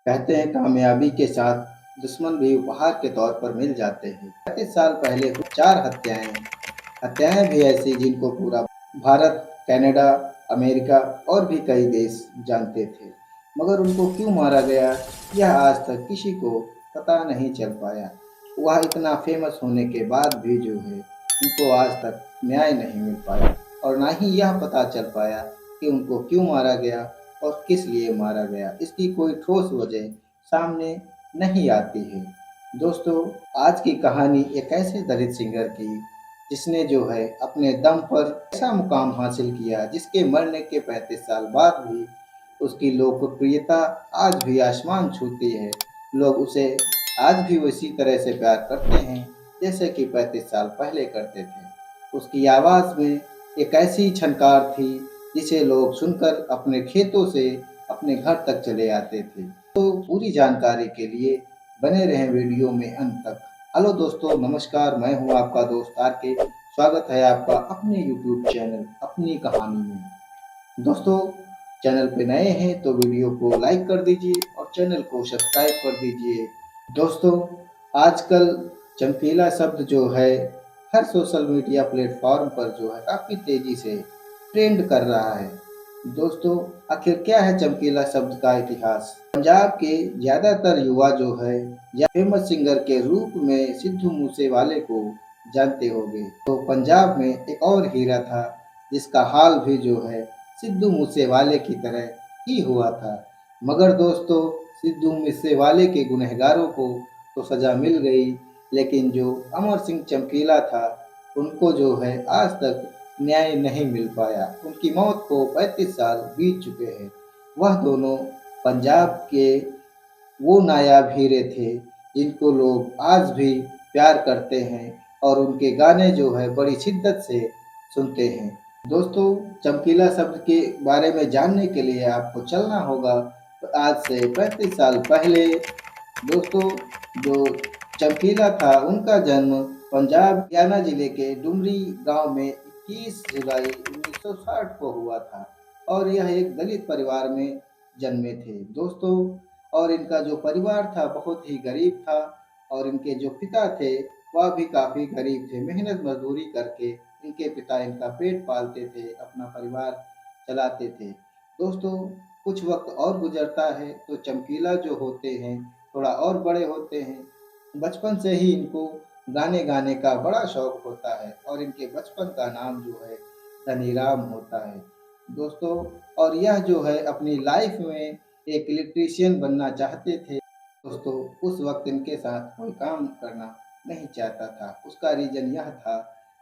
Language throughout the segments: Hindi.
कहते हैं कामयाबी के साथ दुश्मन भी उपहार के तौर पर मिल जाते हैं। 35 साल पहले हुई 4 हत्याएं, हत्याएं भी ऐसी जिनको पूरा भारत, कनाडा, अमेरिका और भी कई देश जानते थे, मगर उनको क्यों मारा गया यह आज तक किसी को पता नहीं चल पाया। वह इतना फेमस होने के बाद भी जो है उनको आज तक न्याय नहीं मिल पाया और ना ही यह पता चल पाया कि उनको क्यों मारा गया और किस लिए मारा गया। इसकी कोई ठोस वजह सामने नहीं आती है। दोस्तों, आज की कहानी एक ऐसे दलित सिंगर की जिसने जो है अपने दम पर ऐसा मुकाम हासिल किया जिसके मरने के 35 साल बाद भी उसकी लोकप्रियता आज भी आसमान छूती है। लोग उसे आज भी उसी तरह से प्यार करते हैं जैसे कि 35 साल पहले करते थे। उसकी आवाज़ में एक ऐसी झनकार थी जिसे लोग सुनकर अपने खेतों से अपने घर तक चले आते थे। तो पूरी जानकारी के लिए बने रहें वीडियो में अंत तक। हेलो दोस्तों, नमस्कार, मैं हूं आपका दोस्त आर के। स्वागत है आपका अपने यूट्यूब चैनल अपनी कहानी में। दोस्तों, चैनल पे नए हैं तो वीडियो को लाइक कर दीजिए और चैनल को सब्सक्राइब कर दीजिए। दोस्तों, आजकल चमकीला शब्द जो है हर सोशल मीडिया प्लेटफॉर्म पर जो है काफ़ी तेज़ी से ट्रेंड कर रहा है। दोस्तों, आखिर क्या है चमकीला शब्द का इतिहास? पंजाब के ज़्यादातर युवा जो है या फेमस सिंगर के रूप में सिद्धू मूसेवाले को जानते होंगे। तो पंजाब में एक और हीरा था जिसका हाल भी जो है सिद्धू मूसेवाले की तरह ही हुआ था। मगर दोस्तों, सिद्धू मूसेवाले के गुनहगारों को तो सज़ा मिल गई, लेकिन जो अमर सिंह चमकीला था उनको जो है आज तक न्याय नहीं मिल पाया। उनकी मौत को 35 साल बीत चुके हैं। वह दोनों पंजाब के वो नायाब हीरे थे जिनको लोग आज भी प्यार करते हैं और उनके गाने जो है बड़ी शिद्दत से सुनते हैं। दोस्तों, चमकीला शब्द के बारे में जानने के लिए आपको चलना होगा तो आज से 35 साल पहले। दोस्तों, जो चमकीला था उनका जन्म पंजाब हरियाणा जिले के डुमरी गांव में 21 जुलाई 1960 को हुआ था और यह एक दलित परिवार में जन्मे थे। दोस्तों, और इनका जो परिवार था बहुत ही गरीब था और इनके जो पिता थे वह भी काफ़ी गरीब थे। मेहनत मजदूरी करके इनके पिता इनका पेट पालते थे, अपना परिवार चलाते थे। दोस्तों, कुछ वक्त और गुजरता है तो चमकीला जो होते हैं थोड़ा और बड़े होते हैं। बचपन से ही इनको गाने गाने का बड़ा शौक होता है और इनके बचपन का नाम जो है धनीराम होता है। दोस्तों, और यह जो है अपनी लाइफ में एक इलेक्ट्रीशियन बनना चाहते थे। दोस्तों, उस वक्त इनके साथ कोई काम करना नहीं चाहता था। उसका रीज़न यह था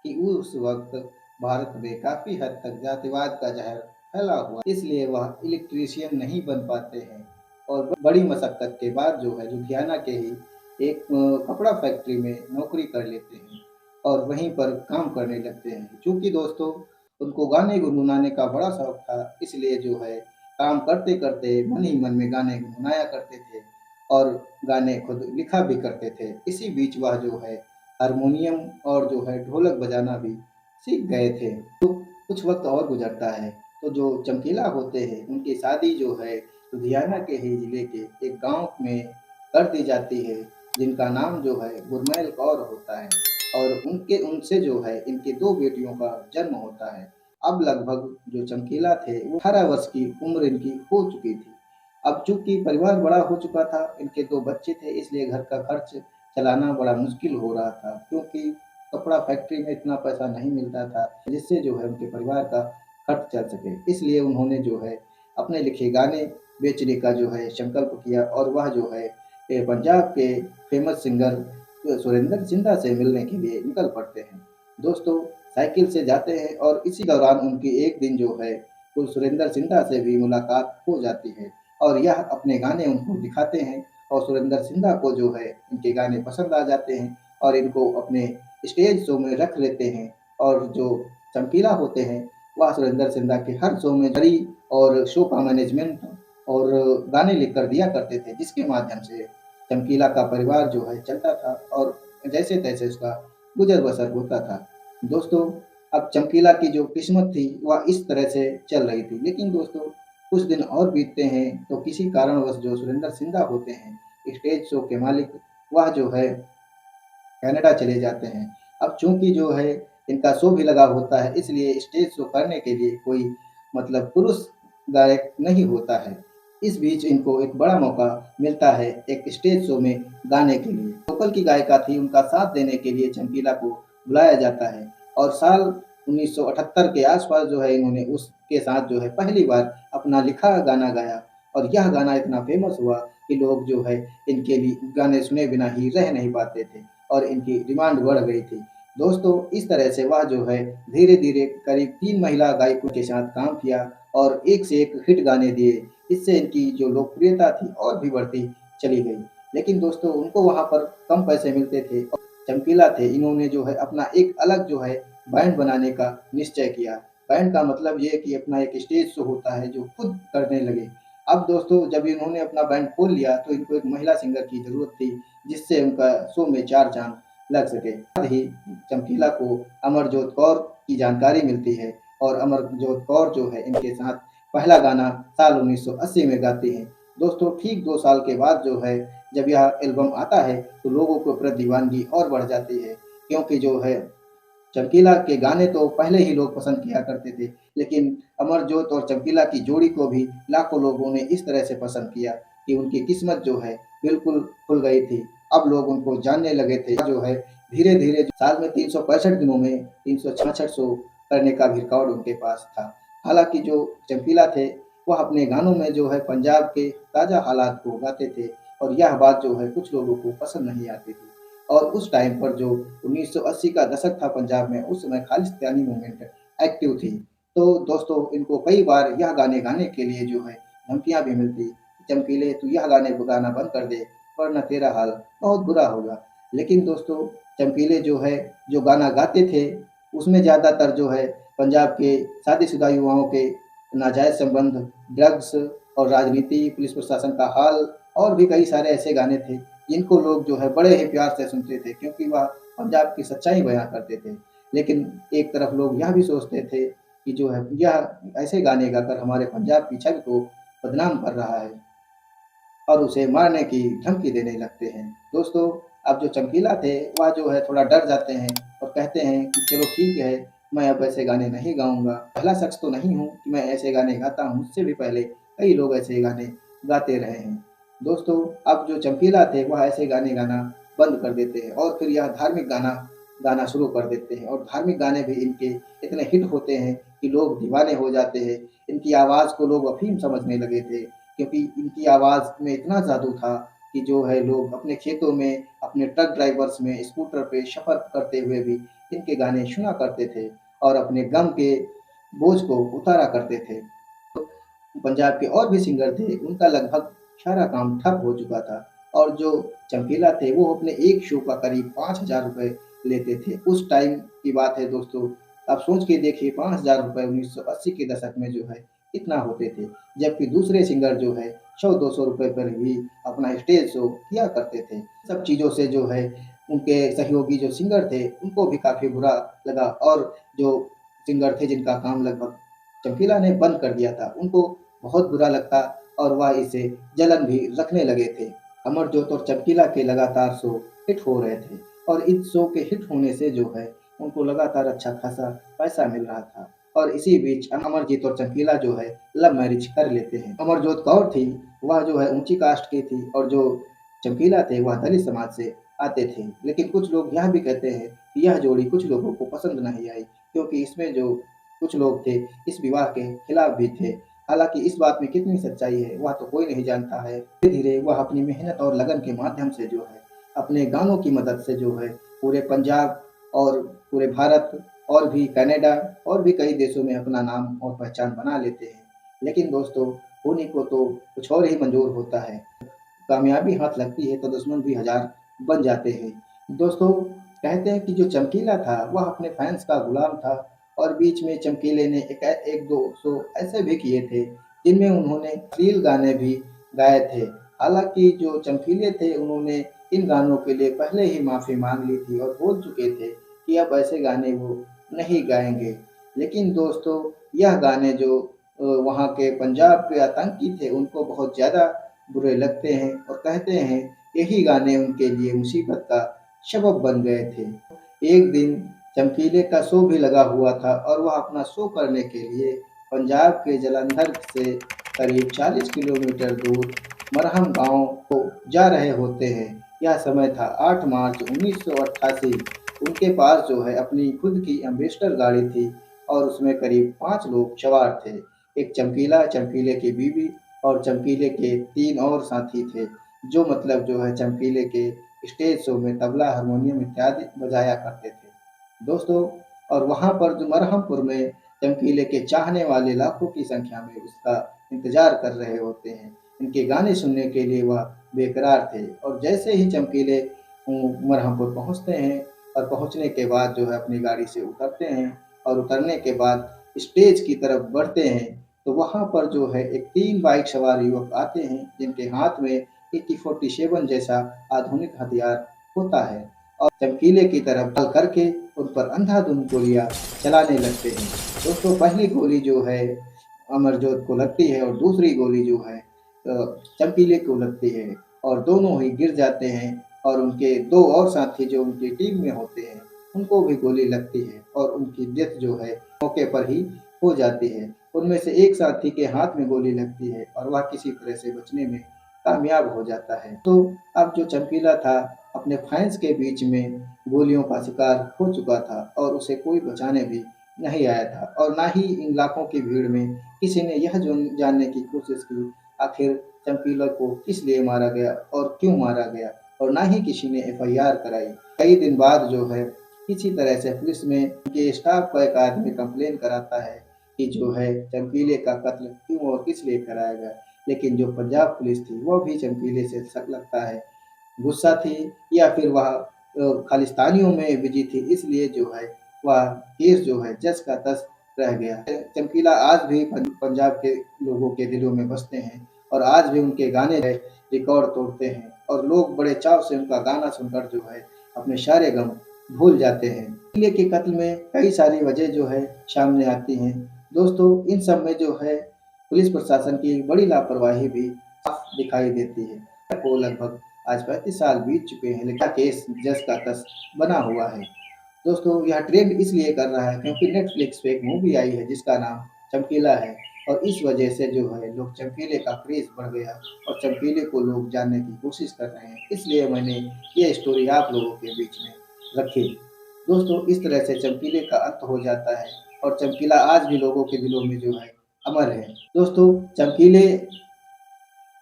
कि उस वक्त भारत में काफ़ी हद तक जातिवाद का ज़हर फैला हुआ, इसलिए वह इलेक्ट्रीशियन नहीं बन पाते हैं और बड़ी मशक्क़त के बाद जो है लुधियाना के ही एक कपड़ा फैक्ट्री में नौकरी कर लेते हैं और वहीं पर काम करने लगते हैं। चूँकि दोस्तों उनको गाने गुनगुनाने का बड़ा शौक था, इसलिए जो है काम करते-करते मन ही मन में गाने गुनगुनाया करते थे और गाने खुद लिखा भी करते थे। इसी बीच वह जो है हारमोनियम और जो है ढोलक बजाना भी सीख गए थे। तो कुछ वक़्त और गुज़रता है तो जो चमकीला होते हैं उनकी शादी जो है लुधियाना के ही ज़िले के एक गाँव में कर दी जाती है जिनका नाम जो है गुरमैल कौर होता है और उनके उनसे जो है इनके 2 बेटियों का जन्म होता है। अब लगभग जो चमकीला थे वो 18 वर्ष की उम्र इनकी हो चुकी थी। अब चूँकि परिवार बड़ा हो चुका था, इनके 2 बच्चे थे, इसलिए घर का खर्च चलाना बड़ा मुश्किल हो रहा था क्योंकि कपड़ा फैक्ट्री में इतना पैसा नहीं मिलता था जिससे जो है उनके परिवार का खर्च चल सके। इसलिए उन्होंने जो है अपने लिखे गाने बेचने का जो है संकल्प किया और वह जो है पंजाब के फेमस सिंगर सुरेंद्र सिंधा से मिलने के लिए निकल पड़ते हैं। दोस्तों, साइकिल से जाते हैं और इसी दौरान उनकी एक दिन जो है वो सुरेंद्र सिंधा से भी मुलाकात हो जाती है और यह अपने गाने उनको दिखाते हैं और सुरेंद्र सिंधा को जो है इनके गाने पसंद आ जाते हैं और इनको अपने स्टेज शो में रख लेते हैं और जो चमकीला होते हैं वह सुरेंद्र सिंधा के हर शो में जरी और शो का मैनेजमेंट और गाने लिख कर दिया करते थे, जिसके माध्यम से चमकीला का परिवार जो है चलता था और जैसे-तैसे उसका गुज़र-बसर होता था। दोस्तों, अब चमकीला की जो किस्मत थी वह इस तरह से चल रही थी। लेकिन दोस्तों, कुछ दिन और बीतते हैं तो किसी कारणवश जो सुरेंद्र सिंघा होते हैं, स्टेज शो के मालिक, वह जो है कनाडा चले जाते हैं। अब चूँकि जो है इनका शो भी लगा होता है, इसलिए स्टेज शो करने के लिए कोई मतलब पुरुष गायक नहीं होता है। इस बीच इनको एक बड़ा मौका मिलता है एक स्टेज शो में गाने के लिए। लोकल की गायिका थी, उनका साथ देने के लिए चमकीला को बुलाया जाता है और साल 1978 के आस-पास जो है इन्होंने उसके साथ जो है पहली बार अपना लिखा गाना गाया और यह गाना इतना फ़ेमस हुआ कि लोग जो है इनके लिए गाने सुने बिना ही रह नहीं पाते थे और इनकी डिमांड बढ़ गई थी। दोस्तों, इस तरह से वह जो है धीरे-धीरे करीब 3 महिला गायकों के साथ काम किया और एक से एक हिट गाने दिए। इससे इनकी जो लोकप्रियता थी और भी बढ़ती चली गई। लेकिन दोस्तों, उनको वहाँ पर कम पैसे मिलते थे और चमकीला थे, इन्होंने जो है अपना एक अलग जो है बैंड बनाने का निश्चय किया। बैंड का मतलब ये है कि अपना एक स्टेज शो होता है जो खुद करने लगे। अब दोस्तों, जब इन्होंने अपना बैंड खोल लिया तो इनको एक महिला सिंगर की ज़रूरत थी, जिससे उनका शो में 4 चाँद लग सके। साथ ही चमकीला को अमरजोत कौर की जानकारी मिलती है और अमरजोत कौर जो है इनके साथ पहला गाना साल 1980 में गाती हैं। दोस्तों, ठीक 2 साल के बाद जो है जब यह एल्बम आता है तो लोगों के प्रति दीवानगी और बढ़ जाती है, क्योंकि जो है चमकीला के गाने तो पहले ही लोग पसंद किया करते थे, लेकिन अमरजोत और चमकीला की जोड़ी को भी लाखों लोगों ने इस तरह से पसंद किया कि उनकी किस्मत जो है बिल्कुल खुल गई थी। अब लोग उनको जानने लगे थे। जो है धीरे-धीरे साल में 365 दिनों में 366 शो करने का भी रिकॉर्ड उनके पास था। हालाँकि जो चमकीला थे, वह अपने गानों में जो है पंजाब के ताज़ा हालात को गाते थे और यह बात जो है कुछ लोगों को पसंद नहीं आती थी। और उस टाइम पर जो 1980 का दशक था पंजाब में, उस समय खालिस्तानी मूवमेंट एक्टिव थी। तो दोस्तों, इनको कई बार यह गाने गाने के लिए जो है धमकियाँ भी मिलती, चमकीले तू यह गाने गाना बंद कर दे, वरना तेरा हाल बहुत बुरा होगा। लेकिन दोस्तों, चमकीले जो है जो गाना गाते थे, उसमें ज़्यादातर जो है पंजाब के शादीशुदा युवाओं के नाजायज़ संबंध, ड्रग्स और राजनीति, पुलिस प्रशासन का हाल और भी कई सारे ऐसे गाने थे जिनको लोग जो है बड़े ही प्यार से सुनते थे, क्योंकि वह पंजाब की सच्चाई बयाँ करते थे। लेकिन एक तरफ लोग यह भी सोचते थे कि जो है यह ऐसे गाने गाकर हमारे पंजाब की छवि को बदनाम कर रहा है और उसे मारने की धमकी देने लगते हैं। दोस्तों, अब जो चमकीला थे वह जो है थोड़ा डर जाते हैं और कहते हैं कि चलो ठीक है, मैं अब ऐसे गाने नहीं गाऊँगा। पहला शख्स तो नहीं हूँ कि मैं ऐसे गाने गाता हूँ, मुझसे भी पहले कई लोग ऐसे गाने गाते रहे हैं। दोस्तों, अब जो चमकीला थे वह ऐसे गाने गाना बंद कर देते हैं और फिर यह धार्मिक गाना गाना शुरू कर देते हैं और धार्मिक गाने भी इनके इतने हिट होते हैं कि लोग दीवाने हो जाते हैं। इनकी आवाज़ को लोग अफ़ीम समझने लगे थे, क्योंकि इनकी आवाज़ में इतना जादू था कि जो है लोग अपने खेतों में, अपने ट्रक ड्राइवर्स में, स्कूटर पे सफ़र करते हुए भी इनके गाने सुना करते थे और अपने गम के बोझ को उतारा करते थे। पंजाब के और भी सिंगर थे, उनका लगभग सारा काम ठप हो चुका था और जो चमकीला थे वो अपने एक शो का करीब 5,000 रुपए लेते थे। उस टाइम की बात है दोस्तों, आप सोच के देखिए 5,000 रुपए 1980 के दशक में जो है कितना होते थे, जबकि दूसरे सिंगर जो है 100-200 रुपए पर भी अपना स्टेज शो किया करते थे। सब चीज़ों से जो है उनके सहयोगी जो सिंगर थे, उनको भी काफ़ी बुरा लगा और जो सिंगर थे जिनका काम लगभग चमकीला ने बंद कर दिया था, उनको बहुत बुरा लगता और वह इसे जलन भी रखने लगे थे। अमरजोत और चमकीला के लगातार शो हिट हो रहे थे और इस शो के हिट होने से जो है उनको लगातार अच्छा खासा पैसा मिल रहा था और इसी बीच अमरजीत और चमकीला जो है लव मैरिज कर लेते हैं। अमरजोत कौर थी, वह जो है ऊँची कास्ट की थी और जो चमकीला थे वह दलित समाज से आते थे। लेकिन कुछ लोग यह भी कहते हैं कि यह जोड़ी कुछ लोगों को पसंद नहीं आई, क्योंकि इसमें जो कुछ लोग थे इस विवाह के खिलाफ भी थे। हालाँकि इस बात में कितनी सच्चाई है वह तो कोई नहीं जानता है। धीरे-धीरे वह अपनी मेहनत और लगन के माध्यम से जो है अपने गानों की मदद से जो है पूरे पंजाब और पूरे भारत और भी कनाडा और भी कई देशों में अपना नाम और पहचान बना लेते हैं। लेकिन दोस्तों, होने को तो कुछ और ही मंज़ूर होता है। कामयाबी हाथ लगती है तो दुश्मन भी हज़ार बन जाते हैं। दोस्तों, कहते हैं कि जो चमकीला था वह अपने फैन्स का गुलाम था और बीच में चमकीले ने एक दो शो ऐसे भी किए थे जिनमें उन्होंने अश्लील गाने भी गाए थे। हालाँकि जो चमकीले थे उन्होंने इन गानों के लिए पहले ही माफ़ी माँग ली थी और बोल चुके थे कि अब ऐसे गाने वो नहीं गाएँगे। लेकिन दोस्तों, यह गाने जो वहाँ के पंजाब के आतंकी थे उनको बहुत ज़्यादा बुरे लगते हैं और कहते हैं यही गाने उनके लिए मुसीबत का सबब बन गए थे। एक दिन चमकीले का शो भी लगा हुआ था और वह अपना शो करने के लिए पंजाब के जालंधर से करीब 40 किलोमीटर दूर मरहम गांव को जा रहे होते हैं। यह समय था 8 मार्च 1988। उनके पास जो है अपनी खुद की एम्बेसडर गाड़ी थी और उसमें करीब 5 लोग सवार थे। एक चमकीला, चमकीले की बीवी और चमकीले के 3 और साथी थे, जो मतलब जो है चमकीले के स्टेज शो में तबला, हारमोनियम इत्यादि बजाया करते थे। दोस्तों, और वहाँ पर जो मरहमपुर में चमकीले के चाहने वाले लाखों की संख्या में उसका इंतज़ार कर रहे होते हैं। इनके गाने सुनने के लिए वह बेकरार थे और जैसे ही चमकीले मरहमपुर पहुँचते हैं और पहुँचने के बाद जो है अपनी गाड़ी से उतरते हैं और उतरने के बाद स्टेज की तरफ बढ़ते हैं, तो वहाँ पर जो है एक 3 बाइक सवार युवक आते हैं जिनके हाथ में AK-47 जैसा आधुनिक हथियार होता है और चमकीले की तरफ ढल करके उन पर अंधाधुंध गोलियां चलाने लगते हैं। दोस्तों, पहली गोली जो है अमरजोत को लगती है और दूसरी गोली जो है चमकीले को लगती है और दोनों ही गिर जाते हैं और उनके 2 और साथी जो उनकी टीम में होते हैं उनको भी गोली लगती है और उनकी डेथ जो है मौके पर ही हो जाती है। उनमें से एक साथी के हाथ में गोली लगती है और वह किसी तरह से बचने में कामयाब हो जाता है। तो अब जो चमकीला था अपने फैंस के बीच में गोलियों का शिकार हो चुका था और उसे कोई बचाने भी नहीं आया था और ना ही इन लाखों की भीड़ में किसी ने यह जानने की कोशिश की आखिर चमकीला को किस लिए मारा गया और क्यों मारा गया, और ना ही किसी ने FIR कराई। कई दिन बाद जो है किसी तरह से पुलिस में उनके स्टाफ का एक आदमी कंप्लेन कराता है कि जो है चमकीले का कत्ल क्यों और किस लिए कराया गया, लेकिन जो पंजाब पुलिस थी वह भी चमकीले से लगता है गुस्सा थी या फिर वह खालिस्तानियों में बिजी थी, इसलिए जो है वह केस जो है जस का तस रह गया। चमकीला आज भी पंजाब के लोगों के दिलों में बसते हैं और आज भी उनके गाने रिकॉर्ड तोड़ते हैं और लोग बड़े चाव से उनका गाना सुनकर जो है अपने सारे गम भूल जाते हैं। चमकीले के कत्ल में कई सारी वजह जो है सामने आती हैं। दोस्तों, इन सब में जो है पुलिस प्रशासन की बड़ी लापरवाही भी साफ दिखाई देती है। को लगभग आज 35 साल बीत चुके हैं लेकिन केस जस का तस बना हुआ है। दोस्तों, यह ट्रेंड इसलिए कर रहा है क्योंकि नेटफ्लिक्स पे एक मूवी आई है जिसका नाम चमकीला है और इस वजह से जो है लोग चमकीले का क्रेज बढ़ गया और चमकीले को लोग जानने की कोशिश कर रहे हैं, इसलिए मैंने ये स्टोरी आप लोगों के बीच में रखी। दोस्तों, इस तरह से चमकीले का अंत हो जाता है और चमकीला आज भी लोगों के दिलों में जो है अमर है। दोस्तों, चमकीले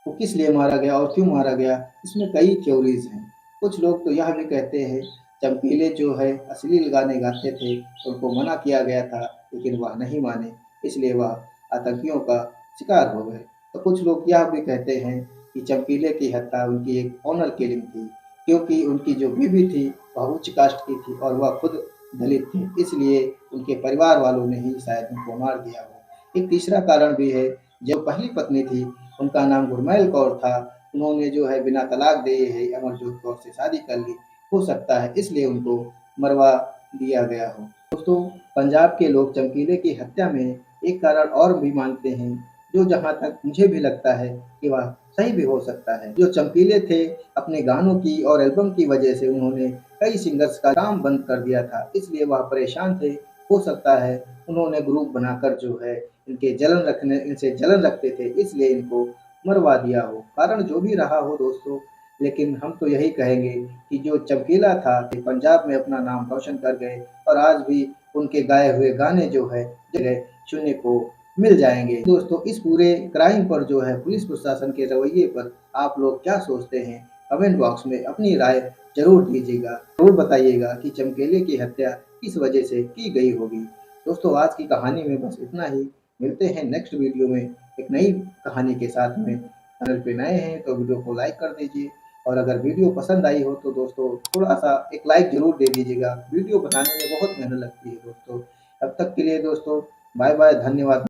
को किस लिए मारा गया और क्यों मारा गया, इसमें कई थ्योरीज हैं। कुछ लोग तो यह भी कहते हैं चमकीले जो है अश्लील गाने गाते थे, उनको मना किया गया था लेकिन वह नहीं माने, इसलिए वह आतंकियों का शिकार हो गए। तो कुछ लोग यह भी कहते हैं कि चमकीले की हत्या उनकी एक ऑनर किलिंग थी, क्योंकि उनकी जो बीवी थी वह उच्च कास्ट की थी और वह खुद दलित थी, इसलिए उनके परिवार वालों ने ही शायद उनको मार दिया हो। एक तीसरा कारण भी है, जो पहली पत्नी थी उनका नाम गुरमैल कौर था, उन्होंने जो है बिना तलाक दिए है अमरजोत कौर से शादी कर ली, हो सकता है इसलिए उनको मरवा दिया गया हो। दोस्तों, पंजाब के लोग चमकीले की हत्या में एक कारण और भी मानते हैं, जो जहाँ तक मुझे भी लगता है कि वह सही भी हो सकता है। जो चमकीले थे अपने गानों की और एल्बम की वजह से उन्होंने कई सिंगर्स का काम बंद कर दिया था, इसलिए वह परेशान थे। हो सकता है उन्होंने ग्रुप बनाकर जो है इनसे जलन रखते थे, इसलिए इनको मरवा दिया हो। कारण जो भी रहा हो दोस्तों, लेकिन हम तो यही कहेंगे कि जो चमकीला था पंजाब में अपना नाम रोशन कर गए और आज भी उनके गाए हुए गाने जो है जगह सुनने को मिल जाएंगे। दोस्तों, इस पूरे क्राइम पर जो है पुलिस प्रशासन के रवैये पर आप लोग क्या सोचते हैं, कमेंट बॉक्स में अपनी राय जरूर दीजिएगा। जरूर बताइएगा कि चमकीले की हत्या किस वजह से की गई होगी। दोस्तों, आज की कहानी में बस इतना ही। मिलते हैं नेक्स्ट वीडियो में एक नई कहानी के साथ में। चैनल पे नए हैं तो वीडियो को लाइक कर दीजिए और अगर वीडियो पसंद आई हो तो दोस्तों थोड़ा सा एक लाइक जरूर दे दीजिएगा। वीडियो बनाने में बहुत मेहनत लगती है दोस्तों। तब तक के लिए दोस्तों बाय बाय, धन्यवाद।